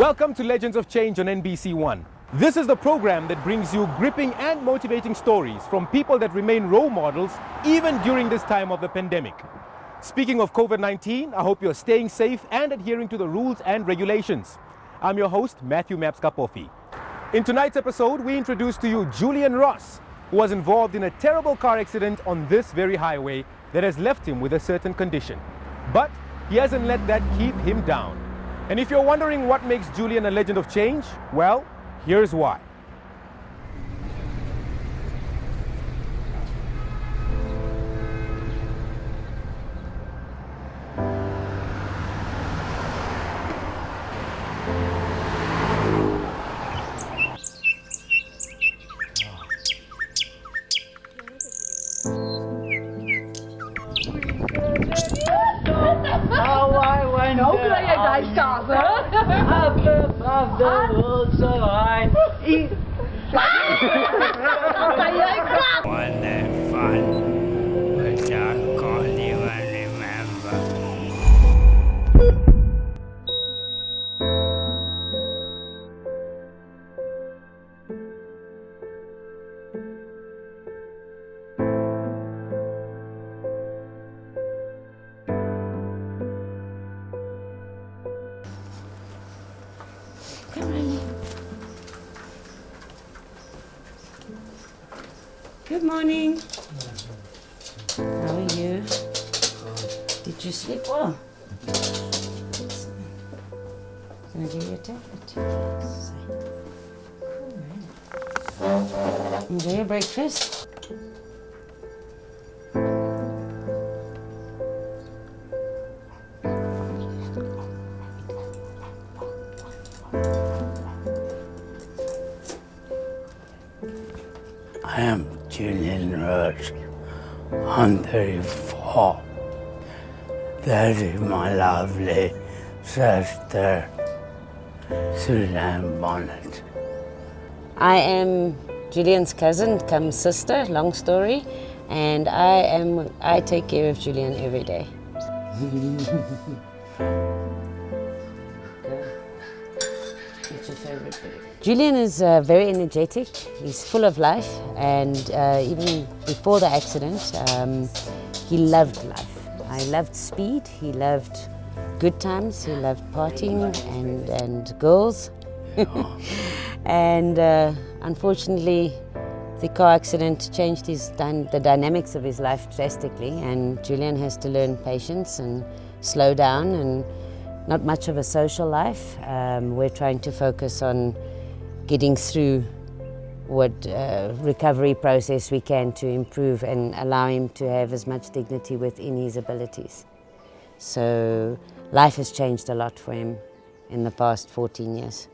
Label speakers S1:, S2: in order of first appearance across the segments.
S1: Welcome to Legends of Change on NBC1. This is the program that brings you gripping and motivating stories from people that remain role models even during this time of the pandemic. Speaking of COVID-19, I hope you're staying safe and adhering to the rules and regulations. I'm your host, Matthew Mapskapofi. In tonight's episode, we introduce to you Julian Ross, who was involved in a terrible car accident on this very highway that has left him with a certain condition. But he hasn't let that keep him down. And if you're wondering what makes Julian a legend of change, well, here's why.
S2: Of the world so high. One day fun, which I can't even remember.
S3: Good morning. How are you? Did you sleep well? Can I give you a tablet? Cool. Enjoy your breakfast.
S2: I am Julian Ross. I'm 34. That is my lovely sister, Suzanne Bonnet.
S3: I am Julian's cousin, come sister, long story, and I take care of Julian every day. What's your favorite bird? Julian is very energetic, he's full of life, and even before the accident, he loved life. I loved speed, he loved good times, he loved partying and girls. And unfortunately, the car accident changed the dynamics of his life drastically, and Julian has to learn patience and slow down, and not much of a social life. We're trying to focus on getting through what recovery process we can to improve and allow him to have as much dignity within his abilities. So life has changed a lot for him in the past 14 years.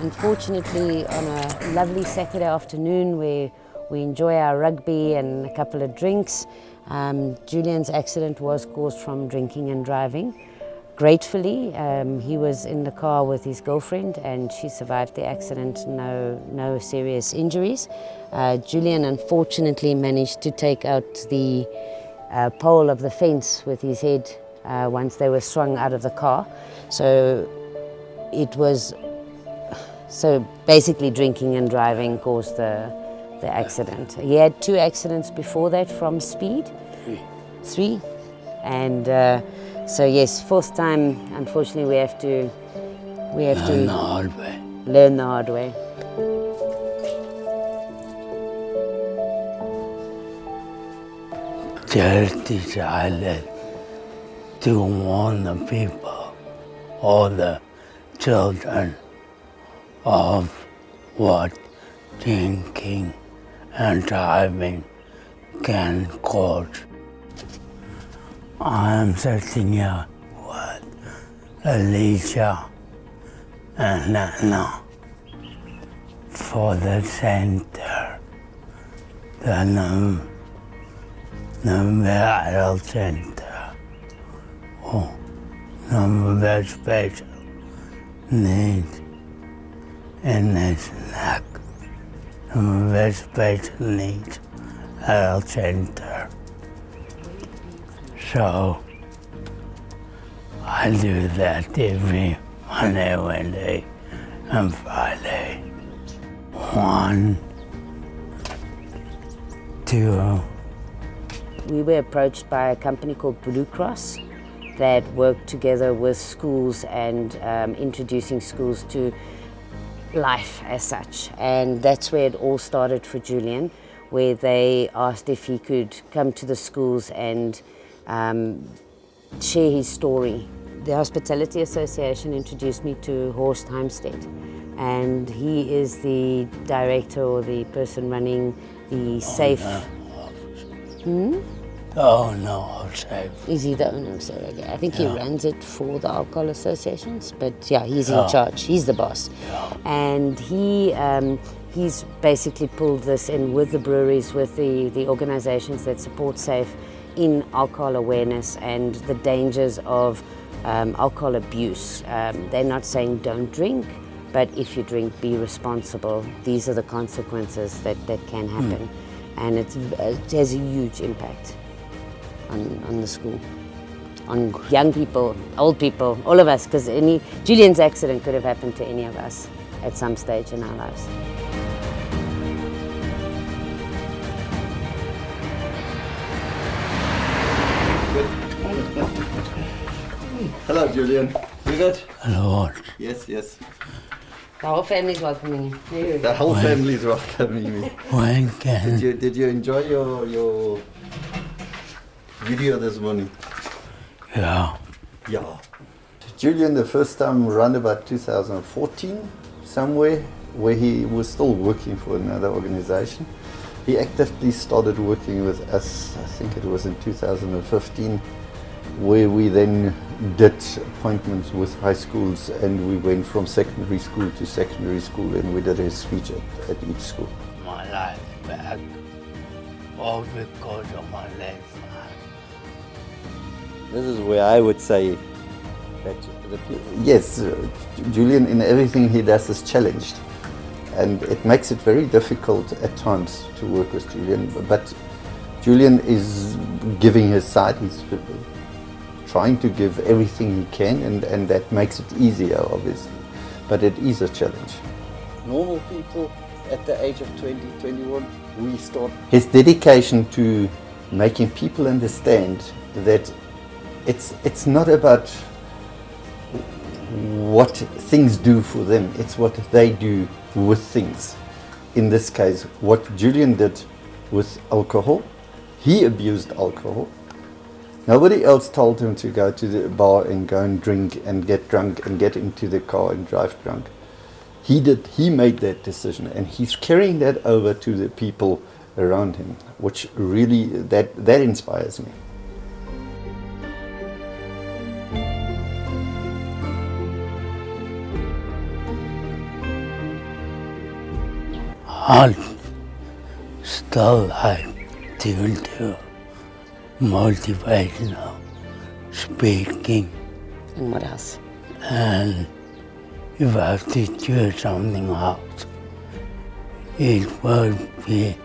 S3: Unfortunately, on a lovely Saturday afternoon where we enjoy our rugby and a couple of drinks, Julian's accident was caused from drinking and driving. Gratefully, he was in the car with his girlfriend and she survived the accident, no serious injuries. Julian unfortunately managed to take out the pole of the fence with his head once they were swung out of the car. So basically drinking and driving caused the accident. He had 2 accidents before that from speed, 3. And so yes, 4th time, unfortunately we have to learn the hard way. Learn the hard way.
S2: Just decided to warn the people, all the children, of what drinking and driving can cause. I am sitting here with Alicia and Nana for the center, the new adult center, Oh, I'm very special needs in this neck. I'm a very special needs adult center. So I do that every Monday, Wednesday, and Friday. 1, 2.
S3: We were approached by a company called Blue Cross that worked together with schools and introducing schools to life as such. And that's where it all started for Julian, where they asked if he could come to the schools and share his story. The Hospitality Association introduced me to Horst Heimstedt, and he is the director or the person running the safe.
S2: Oh no, safe.
S3: Is he the owner? So okay. I think he runs it for the alcohol associations, but yeah, he's in charge. He's the boss, and he's basically pulled this in with the breweries, with the organizations that support safe in alcohol awareness and the dangers of alcohol abuse. They're not saying don't drink, but if you drink, be responsible. These are the consequences that can happen, and it has a huge impact on the school, on young people, old people, all of us, because Julian's accident could have happened to any of us at some stage in our lives.
S4: Hello, Julian. You good?
S2: Hello.
S4: Yes, yes.
S3: The whole family's welcoming you.
S4: The whole family's welcoming me.
S2: When can
S4: Did you enjoy your video this morning?
S2: yeah.
S4: Yeah. Julian, the first time around about 2014, somewhere where he was still working for another organization, he actively started working with us. I think it was in 2015, where we then did appointments with high schools, and we went from secondary school to secondary school, and we did a speech at each school.
S2: My life back, all because of my left hand.
S4: This is where I would say that yes, Julian in everything he does is challenged, and it makes it very difficult at times to work with Julian. But Julian is giving his side. He's trying to give everything he can, and that makes it easier, obviously. But it is a challenge. Normal people at the age of 20, 21, we start. His dedication to making people understand that it's not about what things do for them, it's what they do with things. In this case, what Julian did with alcohol, he abused alcohol. Nobody else told him to go to the bar and go and drink and get drunk and get into the car and drive drunk. He did. He made that decision, and he's carrying that over to the people around him, which really that inspires me.
S2: I still like to do motivational speaking,
S3: And what else?
S2: and if I have to do something else, it would be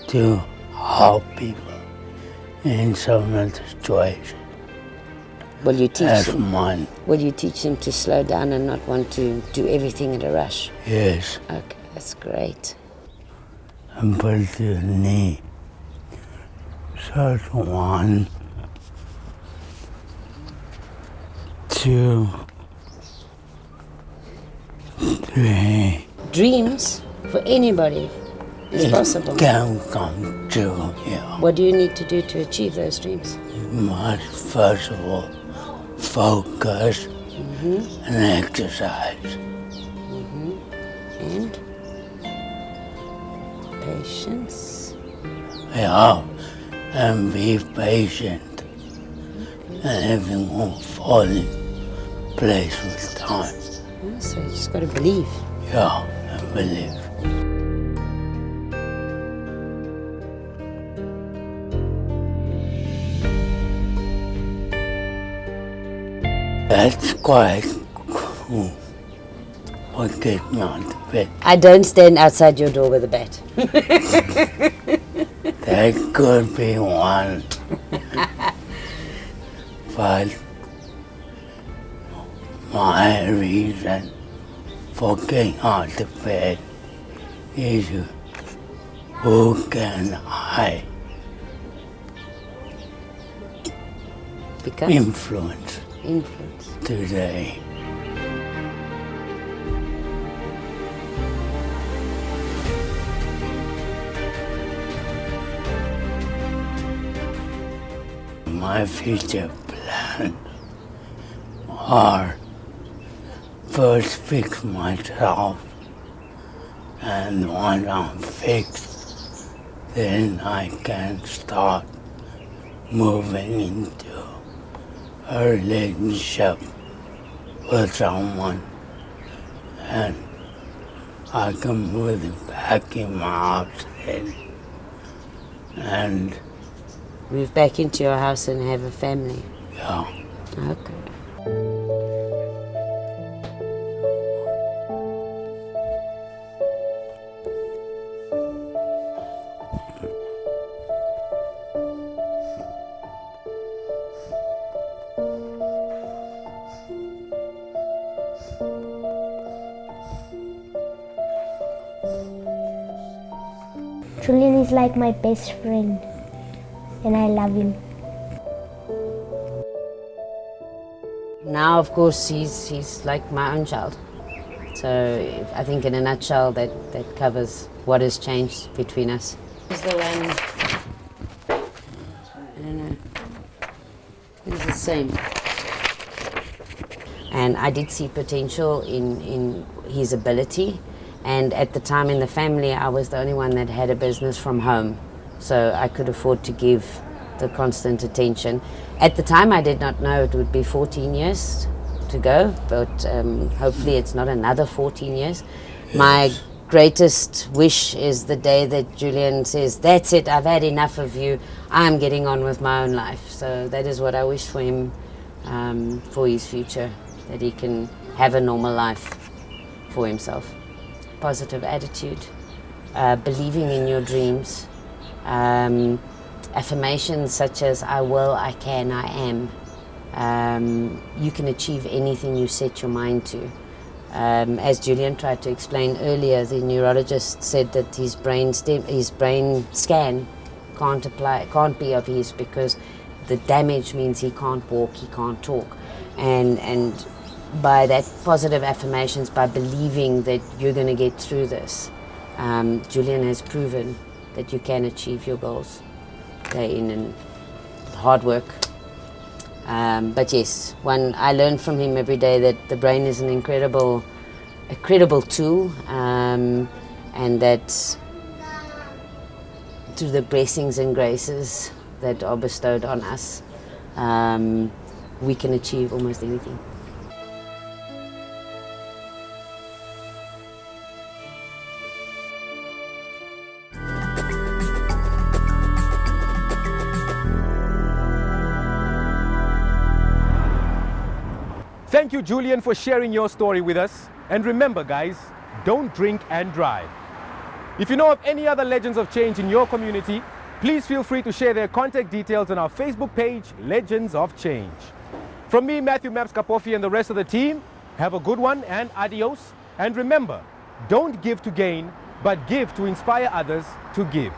S2: to help people in some of the situations.
S3: Will you teach
S2: That's
S3: them?
S2: mine.
S3: Will you teach them to slow down and not want to do everything in a rush?
S2: Yes,
S3: Okay, that's great.
S2: and put it to the knee. So it's 1, 2, 3.
S3: Dreams for anybody is possible.
S2: Can come true, yeah.
S3: What do you need to do to achieve those dreams?
S2: Must first of all focus and exercise.
S3: And patience.
S2: Yeah, and be patient, and everything will fall in place with time.
S3: So you just got to believe.
S2: Yeah, and believe. That's quite cool. For getting out of bed.
S3: I don't stand outside your door with a bat.
S2: That could be one. But my reason for getting out of bed is who can I
S3: Because
S2: influence
S3: influence.
S2: today? My future plans are first fix myself, and once I'm fixed, then I can start moving into a relationship with someone, and I can move back in my house then, and
S3: Move back into your house and have a family.
S2: yeah.
S3: Okay.
S5: Julian is like my best friend, and I love him.
S3: Now, of course, he's like my own child. So I think in a nutshell that covers what has changed between us. Is the one, I don't know, it's the same. And I did see potential in his ability. And at the time in the family, I was the only one that had a business from home. So I could afford to give the constant attention. At the time, I did not know it would be 14 years to go, but hopefully it's not another 14 years. Yes. My greatest wish is the day that Julian says, that's it, I've had enough of you, I'm getting on with my own life. So that is what I wish for him, for his future, that he can have a normal life for himself. Positive attitude, believing in your dreams, affirmations such as I will, I can, I am. You can achieve anything you set your mind to. As Julian tried to explain earlier, the neurologist said that his brain scan can't be of his because the damage means he can't walk, he can't talk, and by that positive affirmations, by believing that you're going to get through this, Julian has proven that you can achieve your goals day in and hard work. But yes, I learn from him every day that the brain is an incredible tool, and that through the blessings and graces that are bestowed on us, we can achieve almost anything.
S1: Thank you, Julian, for sharing your story with us. And remember, guys, don't drink and drive. If you know of any other legends of change in your community, please feel free to share their contact details on our Facebook page, Legends of Change. From me, Matthew Maps Kapofi, and the rest of the team, have a good one and adios. And remember, don't give to gain, but give to inspire others to give.